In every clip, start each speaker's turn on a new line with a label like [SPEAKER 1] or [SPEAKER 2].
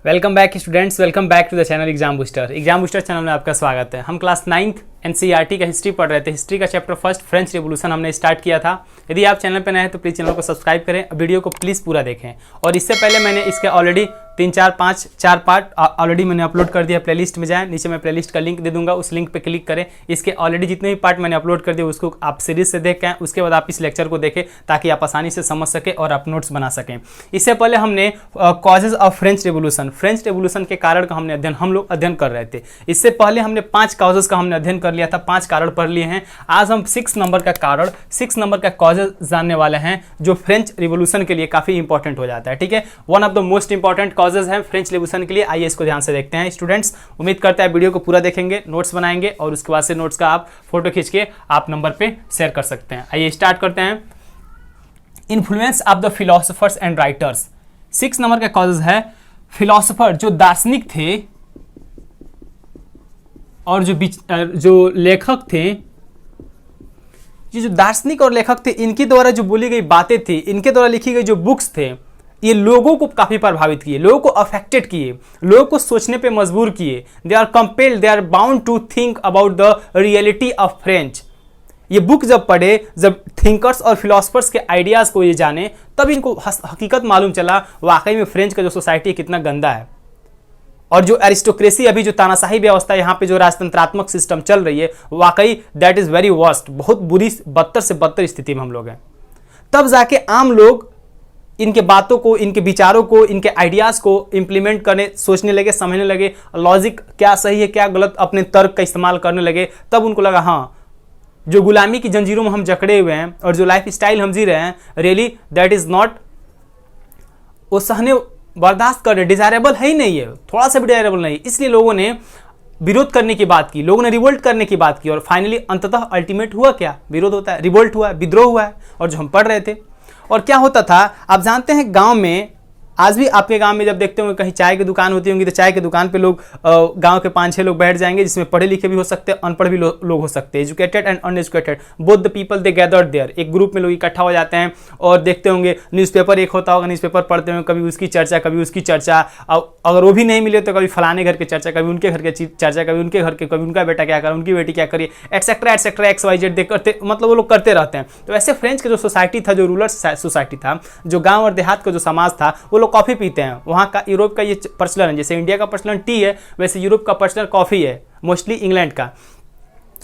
[SPEAKER 1] Welcome back students, welcome back to the channel exam booster channel में आपका स्वागत है। हम क्लास 9th एनसीईआरटी का हिस्ट्री पढ़ रहे थे। हिस्ट्री का चैप्टर फर्स्ट फ्रेंच रेवोल्यूशन हमने स्टार्ट किया था। यदि आप चैनल पर नए हैं तो प्लीज़ चैनल को सब्सक्राइब करें, वीडियो को प्लीज़ पूरा देखें। और इससे पहले मैंने इसके ऑलरेडी 4 पार्ट ऑलरेडी मैंने अपलोड कर दिया। प्लेलिस्ट में जाएं, नीचे मैं प्लेलिस्ट का लिंक दे दूंगा, उस लिंक पे क्लिक करें। इसके ऑलरेडी जितने भी पार्ट मैंने अपलोड कर दिए उसको आप सीरीज से देखें, उसके बाद आप इस लेक्चर को देखें ताकि आप आसानी से समझ सकें और आप नोट्स बना सकें। इससे पहले हमने कॉजेज ऑफ फ्रेंच रेवोल्यूशन के कारण का हम लोग अध्ययन कर रहे थे। इससे पहले हमने 5 कॉजेज का हमने अध्ययन कर लिया था, 5 कारण पढ़ लिए हैं। आज हम 6 नंबर का कारण, 6 नंबर का कॉजेज जानने वाले हैं जो फ्रेंच रिवोल्यूशन के लिए काफी इंपॉर्टेंट हो जाता है। ठीक है, one of the most important causes है फ्रेंच रिवोल्यूशन के लिए। आइए इसको ध्यान से देखते हैं स्टूडेंट्स। उम्मीद करता है वीडियो को पूरा देखेंगे, नोट्स बनाएंगे और उसके बाद से नोट्स का आप फोटो खींच के आप नंबर पे शेयर कर सकते हैं। आइए स्टार्ट करते हैं। Influence of the philosophers and writers. 6 number का कॉजेज है फिलोसोफर, जो दार्शनिक थे और जो लेखक थे, ये जो दार्शनिक और लेखक थे, इनके द्वारा जो बोली गई बातें थी, इनके द्वारा लिखी गई जो बुक्स थे, ये लोगों को काफी प्रभावित किए, लोगों को अफेक्टेड किए, लोगों को सोचने पे मजबूर किए। They are compelled, they are bound to think about the reality of French. ये बुक जब पढ़े, जब थिंकर्स और फिलोसफर्स के आइडियाज को ये जाने, तब इनको हकीकत मालूम चला वाकई में फ्रेंच का जो सोसाइटी कितना गंदा है। और जो एरिस्टोक्रेसी, अभी जो तानाशाही व्यवस्था यहाँ पे जो राजतंत्रात्मक सिस्टम चल रही है, वाकई दैट इज वेरी वर्स्ट, बहुत बुरी, बदतर से बदतर स्थिति में हम लोग हैं। तब जाके आम लोग इनके बातों को, इनके विचारों को, इनके आइडियाज को इंप्लीमेंट करने, सोचने लगे, समझने लगे, लॉजिक क्या सही है क्या गलत, अपने तर्क का इस्तेमाल करने लगे। तब उनको लगा हाँ, जो गुलामी की जंजीरों में हम जकड़े हुए हैं और जो लाइफ स्टाइल हम जी रहे हैं, रियली दैट इज नॉट, वो सहने बर्दाश्त करने डिजायरेबल है ही नहीं है, थोड़ा सा भी डिजायरेबल नहीं। इसलिए लोगों ने विरोध करने की बात की, लोगों ने रिवोल्ट करने की बात की और फाइनली अंततः अल्टीमेट हुआ क्या? विरोध होता है, रिवोल्ट हुआ है, विद्रोह हुआ है। और जो हम पढ़ रहे थे, और क्या होता था आप जानते हैं, गांव में आज भी आपके गांव में जब देखते होंगे कहीं चाय की दुकान होती होंगी तो चाय की दुकान पे लोग गांव के 5-6 लोग बैठ जाएंगे, जिसमें पढ़े लिखे भी हो सकते हैं, अनपढ़ भी लोग हो सकते हैं, educated and uneducated, both the people they gathered there. एक ग्रुप में लोग इकट्ठा हो जाते हैं और देखते होंगे न्यूज़पेपर एक होता होगा, न्यूज़पेपर पढ़ते होंगे, कभी उसकी चर्चा, कभी उसकी चर्चा, अगर वो भी नहीं मिले तो कभी फलाने घर की चर्चा, कभी उनके घर की चर्चा, कभी उनके घर के, कभी उनका बेटा क्या करे, उनकी बेटी क्या करी, एक्सेट्रा एक्सेट्रा XYZ देख करते, मतलब वो लोग करते रहते हैं। तो ऐसे फ्रेंच का जो सोसाइटी था, जो रूरल सोसाइटी था, जो गाँव और देहात का जो समाज था, वो लोग कॉफ़ी पीते हैं। वहाँ का, यूरोप का ये प्रचलन है, जैसे इंडिया का प्रचलन टी है, वैसे यूरोप का प्रचलन कॉफ़ी है, मोस्टली इंग्लैंड का।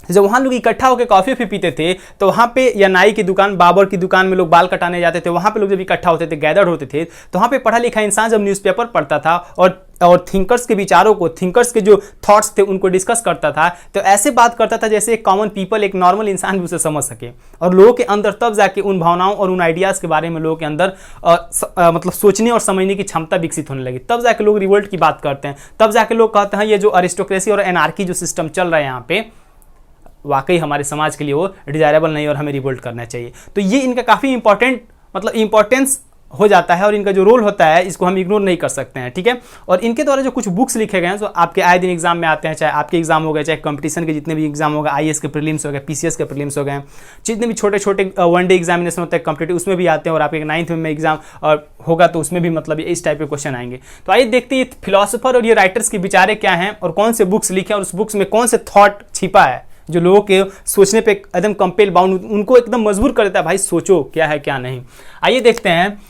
[SPEAKER 1] जब वहाँ लोग इकट्ठा होकर कॉफ़ी पीते थे तो वहाँ पे, या नाई की दुकान, बाबर की दुकान में लोग बाल कटाने जाते थे, वहाँ पे लोग जब इकट्ठा होते थे, गैदर्ड होते थे, तो वहाँ पे पढ़ा लिखा इंसान जब न्यूज़पेपर पढ़ता था और थिंकर्स के विचारों को, थिंकर्स के जो थॉट्स थे उनको डिस्कस करता था, तो ऐसे बात करता था जैसे एक कॉमन पीपल, एक नॉर्मल इंसान भी उसे समझ सके। और लोगों के अंदर तब जाके उन भावनाओं और उन आइडियाज़ के बारे में लोगों के अंदर मतलब सोचने और समझने की क्षमता विकसित होने लगी। तब जाके लोग रिवोल्ट की बात करते हैं, तब जाके लोग कहते हैं ये जो अरिस्टोक्रेसी और एनार्की जो सिस्टम चल रहा है यहाँ पे, वाकई हमारे समाज के लिए वो डिजायरेबल नहीं और हमें रिवोल्ट करना चाहिए। तो ये इनका काफ़ी इंपॉर्टेंट, मतलब इंपॉर्टेंस हो जाता है और इनका जो रोल होता है इसको हम इग्नोर नहीं कर सकते हैं। ठीक है, और इनके द्वारा जो कुछ बुक्स लिखे गए हैं जो आपके आए दिन एग्जाम में आते हैं, चाहे आपके एग्जाम हो गए, चाहे कंपटीशन के जितने भी एग्जाम हो गए, IAS के प्रीलिम्स हो गए, PCS के प्रीलिम्स हो गए, जितने भी छोटे छोटे वनडे एग्जामिनेशन होते हैं कॉम्पिटिटिव, उसमें भी आते हैं। और आपके 9th में एग्जाम होगा तो उसमें भी मतलब इस टाइप के क्वेश्चन आएंगे। तो आइए देखते हैं फिलोसोफर और ये राइटर्स के विचारे क्या हैं और कौन से बुक्स लिखे और उस बुक्स में कौन से थॉट छिपा है जो लोगों के सोचने पे एकदम कंपेल बाउंड, उनको एकदम मजबूर कर देता है, भाई सोचो क्या है क्या नहीं। आइए देखते हैं।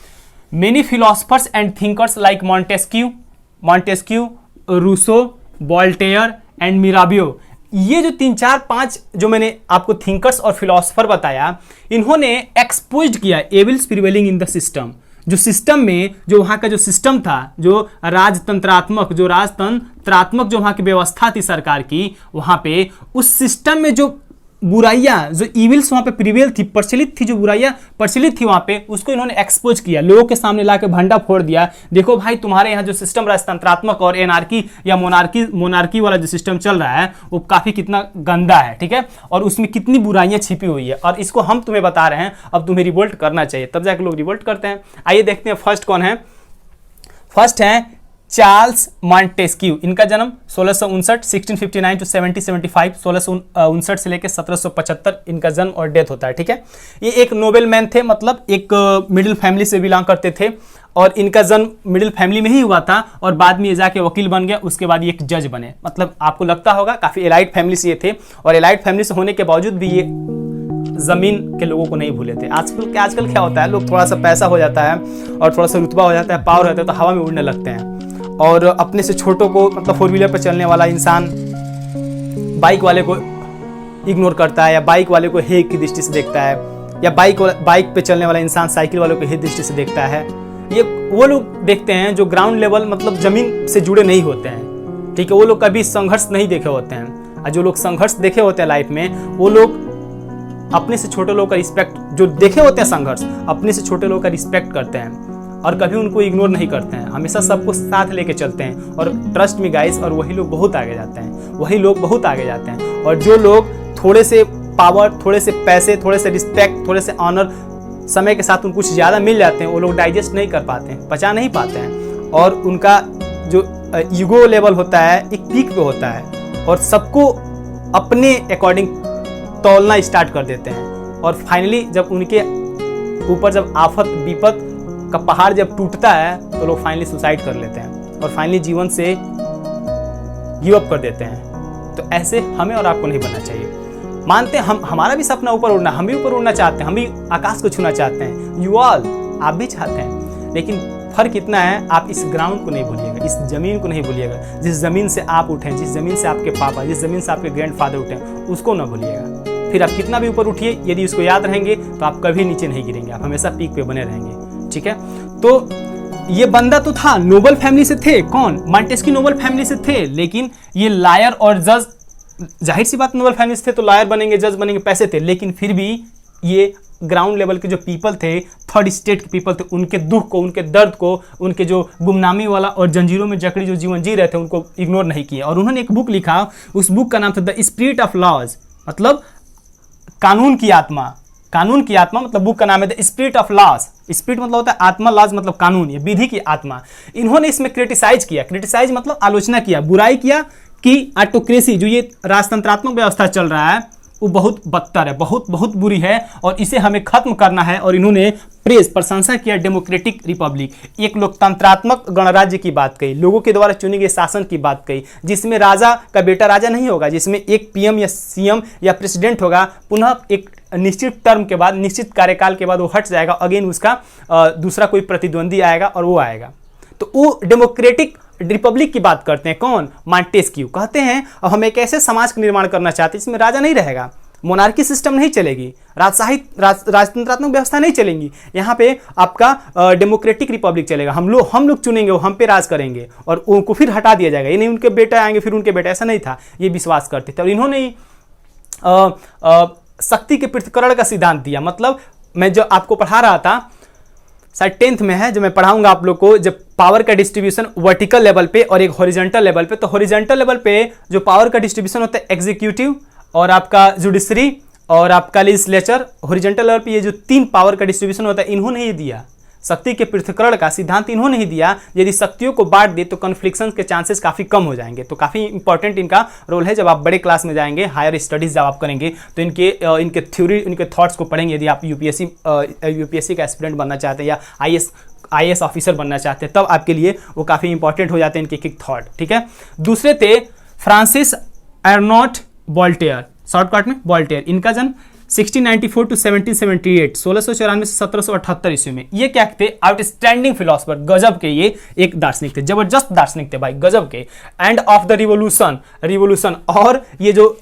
[SPEAKER 1] Many philosophers and thinkers like Montesquieu, Rousseau, Voltaire and Mirabeau, ये जो 3-4-5 जो मैंने आपको थिंकर्स और फिलोसफर बताया, इन्होंने एक्सपोज्ड किया evils prevailing in the system. जो सिस्टम में, जो वहाँ का जो सिस्टम था, जो राजतंत्रात्मक जो वहाँ की व्यवस्था थी सरकार की, वहाँ पे उस सिस्टम में जो बुराइयाँ, जो इविल्स वहाँ पे प्रिवेल थी, प्रचलित थी, जो बुराइयाँ प्रचलित थी वहाँ पे, उसको इन्होंने एक्सपोज किया, लोगों के सामने लाके भंडा फोड़ दिया। देखो भाई, तुम्हारे यहाँ जो सिस्टम राजतंत्रात्मक और एनार्की या मोनार्की वाला जो सिस्टम चल रहा है वो काफ़ी कितना गंदा है। ठीक है, और उसमें कितनी बुराइयाँ छिपी हुई है और इसको हम तुम्हें बता रहे हैं, अब तुम्हें रिवोल्ट करना चाहिए। तब जाके लोग रिवोल्ट करते हैं। आइए देखते हैं फर्स्ट कौन है। फर्स्ट है चार्ल्स मॉन्टेस्क्यू। इनका जन्म 1659 1659 टू 1775, 1659 से लेकर 1775 इनका जन्म और डेथ होता है। ठीक है, ये एक नोबेल मैन थे, मतलब एक मिडिल फैमिली से बिलोंग करते थे और इनका जन्म मिडिल फैमिली में ही हुआ था और बाद में ये जाके वकील बन गया, उसके बाद ये एक जज बने। मतलब आपको लगता होगा काफ़ी एलाइट फैमिली से ये थे और एलाइट फैमिली से होने के बावजूद भी ये ज़मीन के लोगों को नहीं भूले थे। आजकल क्या होता है, लोग थोड़ा सा पैसा हो जाता है और थोड़ा सा रुतबा हो जाता है, पावर होता है, तो हवा में उड़ने लगते हैं और अपने से छोटों को, मतलब 4 व्हीलर पर चलने वाला इंसान बाइक वाले को इग्नोर करता है या बाइक वाले को हे की दृष्टि से देखता है, या बाइक पे चलने वाला इंसान साइकिल वालों को हे दृष्टि से देखता है। ये वो लोग देखते हैं जो ग्राउंड लेवल, मतलब ज़मीन से जुड़े नहीं होते हैं, ठीक है। वो लोग कभी संघर्ष नहीं देखे होते हैं, और जो लोग संघर्ष देखे होते हैं लाइफ में, वो लोग अपने से छोटे लोगों का रिस्पेक्ट, जो देखे होते हैं संघर्ष, अपने से छोटे लोगों का रिस्पेक्ट करते हैं और कभी उनको इग्नोर नहीं करते हैं, हमेशा सबको साथ लेके चलते हैं। और ट्रस्ट मी गाइस, और वही लोग बहुत आगे जाते हैं, वही लोग बहुत आगे जाते हैं। और जो लोग थोड़े से पावर, थोड़े से पैसे, थोड़े से रिस्पेक्ट, थोड़े से ऑनर, समय के साथ उनको कुछ ज़्यादा मिल जाते हैं, वो लोग डाइजेस्ट नहीं कर पाते हैं, पचा नहीं पाते हैं, और उनका जो ईगो लेवल होता है एक पीक पे होता है और सबको अपने अकॉर्डिंग तौलना स्टार्ट कर देते हैं। और फाइनली जब उनके ऊपर जब आफत विपत का पहाड़ जब टूटता है तो लोग फाइनली सुसाइड कर लेते हैं और फाइनली जीवन से गिव अप कर देते हैं। तो ऐसे हमें और आपको नहीं बनना चाहिए। मानते हैं हमारा भी सपना ऊपर उड़ना, हम भी ऊपर उड़ना चाहते हैं, हम भी आकाश को छूना चाहते हैं, यू ऑल, आप भी चाहते हैं। लेकिन फर्क इतना है, आप इस ग्राउंड को नहीं भूलिएगा, इस जमीन को नहीं भूलिएगा, जिस जमीन से आप उठे, जिस जमीन से आपके पापा, जिस जमीन से आपके ग्रैंडफादर उठे, उसको ना भूलिएगा। फिर आप कितना भी ऊपर उठिए, यदि उसको याद रहेंगे तो आप कभी नीचे नहीं गिरेंगे, आप हमेशा पीक पे बने रहेंगे, ठीक है। तो ये बंदा तो था, नोबल फैमिली से थे, कौन, मॉन्टेस्क्यू नोबल फैमिली से थे, लेकिन ये लायर और जज, जाहिर सी बात नोबल फैमिली से थे तो लायर बनेंगे, जज बनेंगे, पैसे थे, लेकिन फिर भी ये ग्राउंड लेवल के जो पीपल थे, थर्ड स्टेट के पीपल थे, उनके दुख को, उनके दर्द को, उनके जो गुमनामी वाला और जंजीरों में जकड़ी जो जीवन जी रहे थे, उनको इग्नोर नहीं किया। और उन्होंने एक बुक लिखा, उस बुक का नाम था द स्पिरिट ऑफ लॉज, मतलब कानून की आत्मा। कानून की आत्मा मतलब बुक का नाम है the spirit of laws. Spirit मतलब होता है आत्मा, लॉज मतलब कानून, ये विधि की आत्मा। इन्होंने इसमें क्रिटिसाइज किया, क्रिटिसाइज मतलब आलोचना किया, बुराई किया कि ऑटोक्रेसी, जो ये राजतंत्रात्मक व्यवस्था चल रहा है, वो बहुत बदतर है, बहुत बहुत बुरी है और इसे हमें खत्म करना है। और इन्होंने प्रशंसा किया डेमोक्रेटिक रिपब्लिक, एक लोकतंत्रात्मक गणराज्य की बात कही, लोगों के द्वारा चुने गए शासन की बात कही, जिसमें राजा का बेटा राजा नहीं होगा, जिसमें एक पीएम या सीएम या प्रेसिडेंट होगा, पुनः एक निश्चित टर्म के बाद, निश्चित कार्यकाल के बाद वो हट जाएगा, अगेन उसका दूसरा कोई प्रतिद्वंदी आएगा और वो आएगा। तो वो डेमोक्रेटिक रिपब्लिक की बात करते हैं, कौन, मॉन्टेस्क्यू। कहते हैं अब हम एक ऐसे समाज का निर्माण करना चाहते हैं जिसमें राजा नहीं रहेगा, मोनार्की सिस्टम नहीं चलेगी, राजतंत्रात्मक व्यवस्था नहीं चलेंगी, यहाँ पे आपका डेमोक्रेटिक रिपब्लिक चलेगा, हम लोग चुनेंगे, वो हम पे राज करेंगे और उनको फिर हटा दिया जाएगा, ये नहीं उनके बेटे आएंगे फिर उनके बेटे, ऐसा नहीं था, ये विश्वास करते थे। और इन्होंने शक्ति के पृथक्करण का सिद्धांत दिया। मतलब मैं जो आपको पढ़ा रहा था, शायद 10th में है, जो मैं पढ़ाऊंगा आप लोग को, जब पावर का डिस्ट्रीब्यूशन वर्टिकल लेवल पे और एक हॉरिजॉन्टल लेवल पे, तो हॉरिजॉन्टल लेवल पे जो पावर का डिस्ट्रीब्यूशन होता है एग्जीक्यूटिव और आपका जुडिशरी और आपका लेजिस्लेचर, हॉरिजॉन्टल लेवल पे ये जो 3 पावर का डिस्ट्रीब्यूशन होता है, इन्होंने ही दिया। शक्ति के पृथक्करण का सिद्धांत इन्होंने ही दिया। यदि शक्तियों को बांट दे तो कन्फ्लिक्शन के चांसेस काफ़ी कम हो जाएंगे। तो काफ़ी इंपॉर्टेंट इनका रोल है। जब आप बड़े क्लास में जाएंगे, हायर स्टडीज़ जब आप करेंगे, तो इनके थ्योरी, इनके थॉट्स को पढ़ेंगे। यदि आप यूपीएससी का एस्पिरेंट बनना चाहते हैं या आईएएस ऑफिसर बनना चाहते हैं, तब आपके लिए वो काफ़ी इंपॉर्टेंट हो जाते हैं इनके एक थॉट, ठीक है। दूसरे थे फ्रांसिस अर्नोल्ट वोल्टेयर, शॉर्टकट में वोल्टेयर। इनका जन्म 1694 टू 1778, 1694 से 1778 ईस्वी में। ये क्या थे, आउटस्टैंडिंग फिलोसफर, गजब के ये एक दार्शनिक थे, जबरदस्त दार्शनिक थे भाई, गजब के। एंड ऑफ द रिवोल्यूशन, और ये जो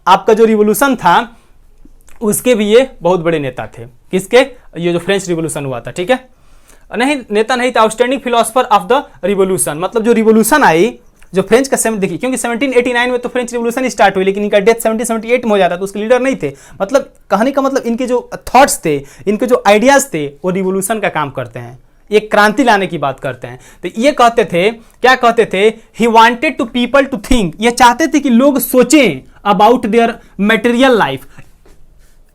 [SPEAKER 1] आपका जो रिवोल्यूशन था उसके भी ये बहुत बड़े नेता थे। किसके, ये जो फ्रेंच रिवोल्यूशन हुआ था, ठीक है, नहीं नेता नहीं था, outstanding philosopher of the revolution. मतलब जो रिवोल्यूशन आई, जो फ्रेंच का देखिए, क्योंकि 1789 में तो फ्रेंच रिवोल्यूशन स्टार्ट हुई, लेकिन इनका डेथ 1778 में हो जाता, तो उसके लीडर नहीं थे। मतलब कहने का मतलब इनके जो थॉट्स थे, इनके जो आइडियाज थे, वो रिवोल्यूशन का काम करते हैं, एक क्रांति लाने की बात करते हैं। तो ये कहते थे, क्या कहते थे, he wanted to people to think, ये चाहते थे कि लोग सोचें अबाउट देयर मटेरियल लाइफ,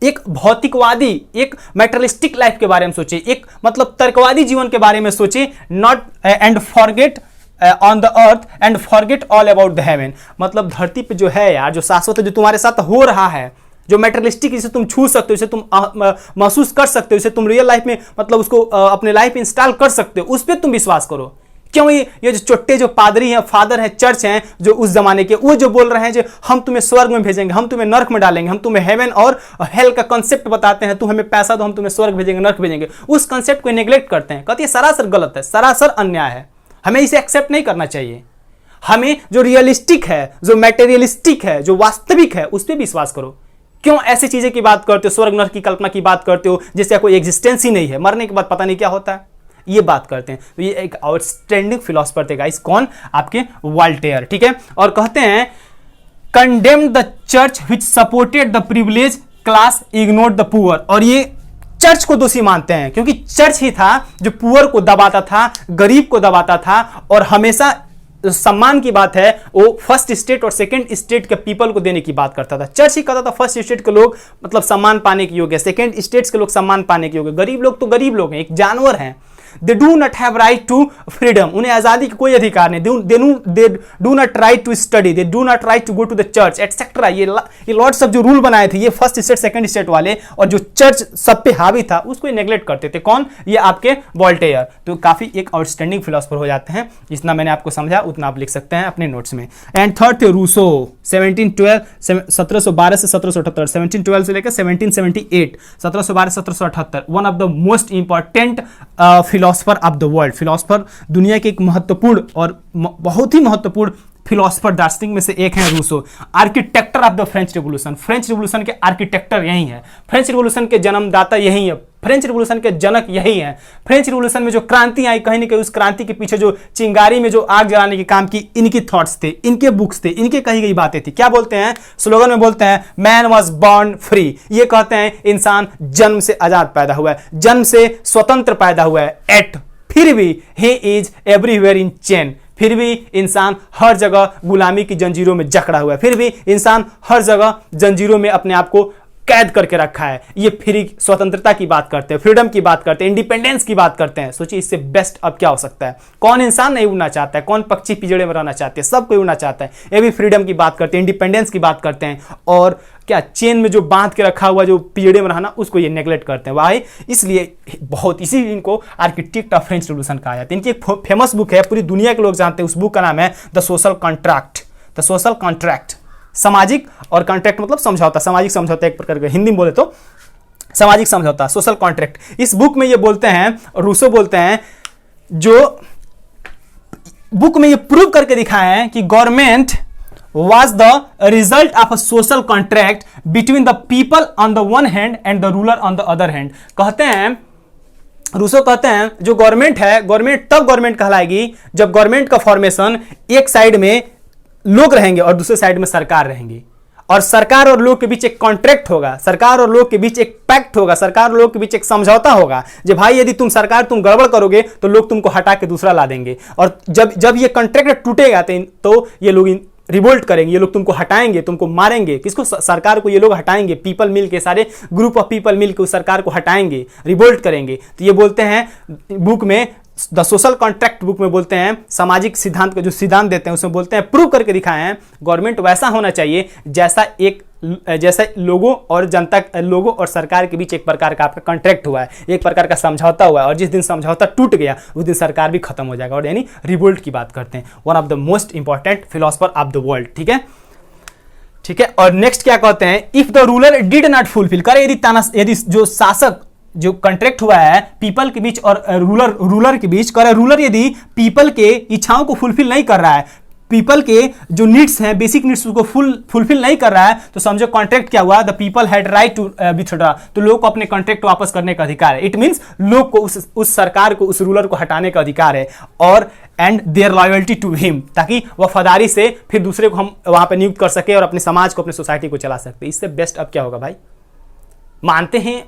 [SPEAKER 1] एक भौतिकवादी, एक मेटेरियलिस्टिक लाइफ के बारे में सोचे, एक मतलब तर्कवादी जीवन के बारे में सोचे, not and forget on the earth and forget all about the haven. मतलब धरती पे जो है यार, जो शाश्वत है, जो तुम्हारे साथ हो रहा है, जो मेटेरियलिस्टिक, जिसे तुम छू सकते हो, जिसे तुम महसूस कर सकते हो, जिसे तुम रियल लाइफ में मतलब उसको अपने लाइफ में इंस्टॉल कर सकते हो, उस पर तुम विश्वास करो। क्यों ये जो चोट्टे जो पादरी हैं, फादर हैं, चर्च हैं जो उस जमाने के, वो जो बोल रहे हैं जो हम तुम्हें स्वर्ग में भेजेंगे, हम तुम्हें नर्क में डालेंगे, हम तुम्हें हेवन और हेल का कंसेप्ट बताते हैं, तुम हमें पैसा दो हम तुम्हें स्वर्ग भेजेंगे, नर्क भेजेंगे, उस कंसेप्ट को नेग्लेक्ट करते हैं, कहते हैं सरासर गलत है, सरासर अन्याय है, हमें इसे एक्सेप्ट नहीं करना चाहिए। हमें जो रियलिस्टिक है, जो मैटेरियलिस्टिक है, जो वास्तविक है, उस पर विश्वास करो। क्यों ऐसी चीजें की बात करते हो, स्वर्ग नर्क की कल्पना की बात करते हो जिसका कोई एग्जिस्टेंस ही नहीं है, मरने के बाद पता नहीं क्या होता है, ये बात करते हैं। तो ये एक आउटस्टैंडिंग फिलोसफर थे गाइस, कौन? आपके वॉल्टेयर, ठीक है। और कहते हैं condemned the church which supported the privilege class ignored the poor, और ये चर्च को दोषी मानते हैं क्योंकि चर्च ही था जो पुअर को दबाता था, गरीब को दबाता था, और हमेशा सम्मान की बात है वो फर्स्ट स्टेट और सेकंड स्टेट के पीपल को देने की बात करता था। चर्च ही कहता था फर्स्ट स्टेट के लोग मतलब सम्मान पाने के योग्य, सेकंड स्टेट्स के लोग सम्मान पाने के योग्य, गरीब लोग तो गरीब लोग हैं, एक जानवर हैं। They do not have right to freedom, उन्हें आजादी का कोई अधिकार नहीं। They do not right to study, they do not right to go to the church etcetera. ये लॉर्ड्स ऑफ जो रूल बनाए थे ये फर्स्ट स्टेट सेकंड स्टेट वाले, और जो चर्च सब पे हावी था उसको नेग्लेक्ट करते थे। कौन? ये आपके वॉल्टेयर। तो काफी एक आउटस्टैंडिंग फिलोसफर हो जाते हैं। जितना मैंने आपको समझा उतना आप लिख सकते हैं अपने नोट्स में। एंड थर्ड थे रूसो, 1712 से 1778, 1712 से लेकर 1778, 1712 से 1778, one of the most important philosopher of the world. Philosopher दुनिया के एक महत्वपूर्ण और बहुत ही महत्वपूर्ण फिलोसफर दार्शनिक में से एक है Rousseau. Architect of the French revolution, French revolution के आर्किटेक्टर यही है, फ्रेंच रिवॉल्यूशन के जन्मदाता यही है, फ्रेंच रिवॉल्यूशन के जनक यही है। फ्रेंच रिवॉल्यूशन में जो क्रांति आई, कहीं ना कहीं उस क्रांति के पीछे जो चिंगारी में जो आग जलाने के काम की इनकी थॉट्स थे, इनके बुक्स थे, इनके कही गई बातें थी। क्या बोलते हैं स्लोगन में? बोलते हैं मैन वॉज बॉर्न फ्री। ये कहते हैं इंसान जन्म से आजाद पैदा हुआ है, जन्म से स्वतंत्र पैदा हुआ है। एट फिर भी he is everywhere in chain, फिर भी इंसान हर जगह गुलामी की जंजीरों में जकड़ा हुआ है, फिर भी इंसान हर जगह जंजीरों में अपने आप को कैद करके रखा है। ये फ्री स्वतंत्रता की बात करते हैं, फ्रीडम की बात करते हैं, इंडिपेंडेंस की बात करते हैं। सोचिए इससे बेस्ट अब क्या हो सकता है? कौन इंसान नहीं उड़ना चाहता है? कौन पक्षी पिंजड़े में रहना चाहते हैं? सब कोई उड़ना चाहता है। ये भी फ्रीडम की बात करते हैं, इंडिपेंडेंस की बात करते हैं, और क्या चेन में जो बांध के रखा हुआ जो पिंजड़े में रहना उसको ये नेग्लेक्ट करते हैं। वाई? इसलिए बहुत इसी इनको आर्किटेक्ट ऑफ फ्रेंच रिवॉल्यूशन कहा जाता है। इनकी एक फेमस बुक है, पूरी दुनिया के लोग जानते हैं, उस बुक का नाम है the social contract. The social contract, सामाजिक, और कॉन्ट्रैक्ट मतलब समझौता, सामाजिक समझौता एक प्रकार का, हिंदी में बोले तो सामाजिक समझौता, सोशल कॉन्ट्रैक्ट। इस बुक में ये बोलते हैं, रूसो बोलते हैं, जो बुक में ये प्रूव करके दिखाए हैं कि government was the result of a social contract between the people on the one hand and the ruler on the other hand। कहते हैं, रूसो कहते हैं जो गवर्नमेंट है, गवर्नमेंट तब गवर्नमेंट कहलाएगी जब गवर्नमेंट का फॉर्मेशन एक साइड में लोग रहेंगे और दूसरे साइड में सरकार रहेंगी, और सरकार और लोग के बीच एक कॉन्ट्रैक्ट होगा, सरकार और लोग के बीच एक पैक्ट होगा, सरकार और लोग के बीच एक समझौता होगा। जो भाई यदि तुम सरकार तुम गड़बड़ करोगे तो लोग तुमको हटा के दूसरा ला देंगे, और जब ये कॉन्ट्रैक्ट टूटेगा तो ये लोग रिवोल्ट करेंगे, ये लोग तुमको हटाएंगे, तुमको मारेंगे। किसको? सरकार को ये लोग हटाएंगे, पीपल मिल के, सारे ग्रुप ऑफ पीपल मिल के उस सरकार को हटाएंगे, रिवोल्ट करेंगे। तो ये बोलते हैं बुक में, द सोशल कॉन्ट्रैक्ट बुक में बोलते हैं, सामाजिक सिद्धांत का जो सिद्धांत देते हैं उसमें बोलते हैं, प्रूव करके दिखाए हैं गवर्नमेंट वैसा होना चाहिए जैसा लोगों और जनता, लोगों और सरकार के बीच एक प्रकार का आपका कॉन्ट्रैक्ट हुआ है, एक प्रकार का समझौता हुआ है, और जिस दिन समझौता टूट गया उस दिन सरकार भी खत्म हो जाएगा, और यानी रिवोल्ट की बात करते हैं। One of the most important philosopher of the world, ठीक है, ठीक है। और नेक्स्ट क्या कहते हैं? If the ruler did not fulfil, करे यदि जो शासक, जो कॉन्ट्रैक्ट हुआ है पीपल के बीच और रूलर के बीच, करे रूलर यदि पीपल के इच्छाओं को फुलफिल नहीं कर रहा है, पीपल के जो नीड्स हैं, बेसिक नीड्स उसको फुलफिल नहीं कर रहा है, तो समझो कॉन्ट्रैक्ट क्या हुआ? The people had right to withdraw, तो लोग को अपने कॉन्ट्रैक्ट वापस करने का अधिकार है। इट मींस लोग को उस सरकार को, उस रूलर को हटाने का अधिकार है, और and their loyalty to him, ताकि वफादारी से फिर दूसरे को हम वहां पर नियुक्त कर सके और अपने समाज को, अपने सोसाइटी को चला सकते। इससे बेस्ट अब क्या होगा भाई? मानते हैं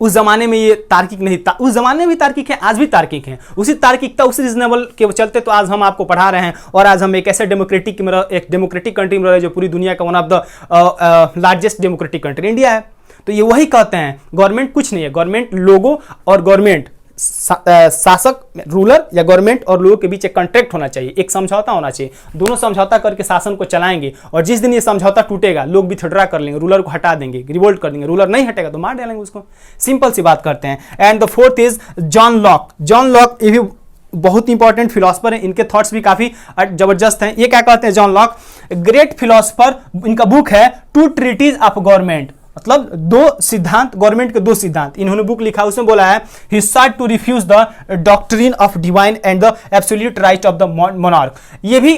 [SPEAKER 1] उस जमाने में ये तार्किक नहीं था, उस जमाने में भी तार्किक है, आज भी तार्किक है। उसी तार्किकता, उसी रीजनेबल के चलते तो आज हम आपको पढ़ा रहे हैं, और आज हम एक ऐसे डेमोक्रेटिक कंट्री में रह रहे हैं जो पूरी दुनिया का one of the largest democratic country India है। तो ये वही कहते हैं, गवर्नमेंट कुछ नहीं है, गवर्नमेंट लोगों और गवर्नमेंट शासक रूलर या गवर्नमेंट और लोगों के बीच एक कॉन्ट्रैक्ट होना चाहिए, एक समझौता होना चाहिए। दोनों समझौता करके शासन को चलाएंगे और जिस दिन ये समझौता टूटेगा लोग विथड्रॉ कर लेंगे, रूलर को हटा देंगे, रिवोल्ट कर देंगे। रूलर नहीं हटेगा तो मार डालेंगे उसको। सिंपल सी बात करते हैं। And the fourth is John Locke. John Locke ये भी बहुत इंपॉर्टेंट फिलोसफर है, इनके थॉट्स भी काफी जबरदस्त हैं। ये क्या कहते हैं जॉन लॉक? ग्रेट फिलोसफर, इनका बुक है टू ट्रीटीज ऑफ गवर्नमेंट, मतलब दो सिद्धांत, गवर्नमेंट के दो सिद्धांत इन्होंने बुक लिखा। उसमें बोला है ही sought to refuse the doctrine of divine and the absolute right of the monarch. ये भी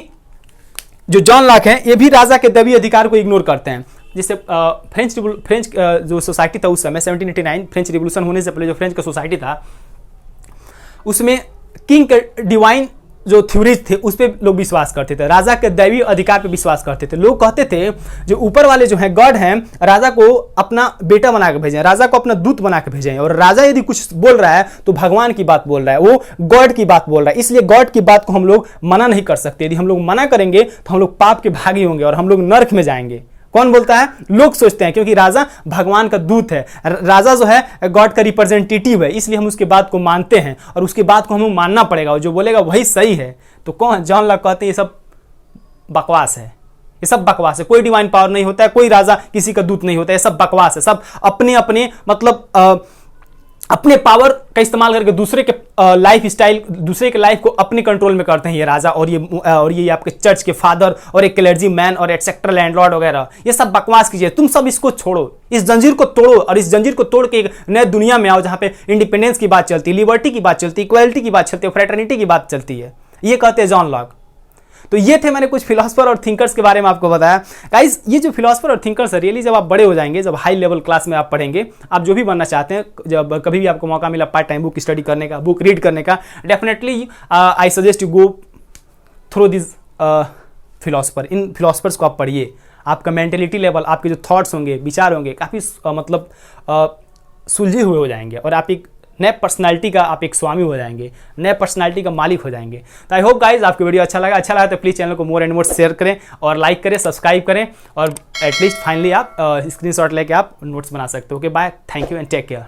[SPEAKER 1] जो जॉन लॉक है ये भी राजा के दैवीय अधिकार को इग्नोर करते हैं। जैसे फ्रेंच जो सोसाइटी था उस समय 1789 फ्रेंच रिवोल्यूशन होने से पहले जो फ्रेंच का सोसाइटी था उसमें किंग के डिवाइन जो थ्योरीज थे उस पर लोग विश्वास करते थे, राजा के दैवीय अधिकार पे विश्वास करते थे। लोग कहते थे जो ऊपर वाले जो हैं गॉड हैं राजा को अपना बेटा बना के भेजें, राजा को अपना दूत बना के भेजें, और राजा यदि कुछ बोल रहा है तो भगवान की बात बोल रहा है, वो गॉड की बात बोल रहा है, इसलिए गॉड की बात को हम लोग मना नहीं कर सकते। यदि हम लोग मना करेंगे तो हम लोग पाप के भागी होंगे और हम लोग नर्क में जाएंगे। कौन बोलता है? लोग सोचते हैं, क्योंकि राजा भगवान का दूत है, राजा जो है गॉड का रिप्रेजेंटेटिव है, इसलिए हम उसके बात को मानते हैं और उसके बात को हमें मानना पड़ेगा और जो बोलेगा वही सही है। तो कौन? जॉन लॉक कहते हैं ये सब बकवास है, ये सब बकवास है, कोई डिवाइन पावर नहीं होता है, कोई राजा किसी का दूत नहीं होता है, ये सब बकवास है। सब अपने अपने मतलब अपने पावर का इस्तेमाल करके दूसरे के लाइफ स्टाइल, दूसरे के लाइफ को अपने कंट्रोल में करते हैं ये राजा और ये आपके चर्च के फादर और एक क्लर्जी मैन और एक्सेट्रा लैंडलॉर्ड वगैरह। ये सब बकवास कीजिए, तुम सब इसको छोड़ो, इस जंजीर को तोड़ो और इस जंजीर को तोड़ के एक नए दुनिया में आओ जहां पे इंडिपेंडेंस की बात चलती है, लिबर्टी की बात चलती है, इक्वालिटी की बात चलती है, फ्रेटर्निटी की बात चलती है। ये कहते हैं जॉन लॉक। तो ये थे मैंने कुछ फिलोसफर और थिंकर्स के बारे में आपको बताया। गाइस ये जो फिलोसफर और थिंकर्स है रियली जब आप बड़े हो जाएंगे, जब हाई लेवल क्लास में आप पढ़ेंगे, आप जो भी बनना चाहते हैं, जब कभी भी आपको मौका मिला पार्ट टाइम बुक स्टडी करने का, बुक रीड करने का, definitely I suggest you go through this philosopher. In philosophers को आप पढ़िए, आपका मेंटेलिटी लेवल, आपके जो थॉट्स होंगे, विचार होंगे, काफ़ी मतलब सुलझे हुए हो जाएंगे और आप एक नए पर्सनालिटी का आप एक स्वामी हो जाएंगे, नए पर्सनालिटी का मालिक हो जाएंगे। तो आई होप गाइज आपको वीडियो अच्छा लगा तो प्लीज़ चैनल को मोर एंड मोर शेयर करें और लाइक करें, सब्सक्राइब करें और एटलीस्ट फाइनली आप स्क्रीनशॉट लेके आप नोट्स बना सकते हो। Okay bye, thank you and take care.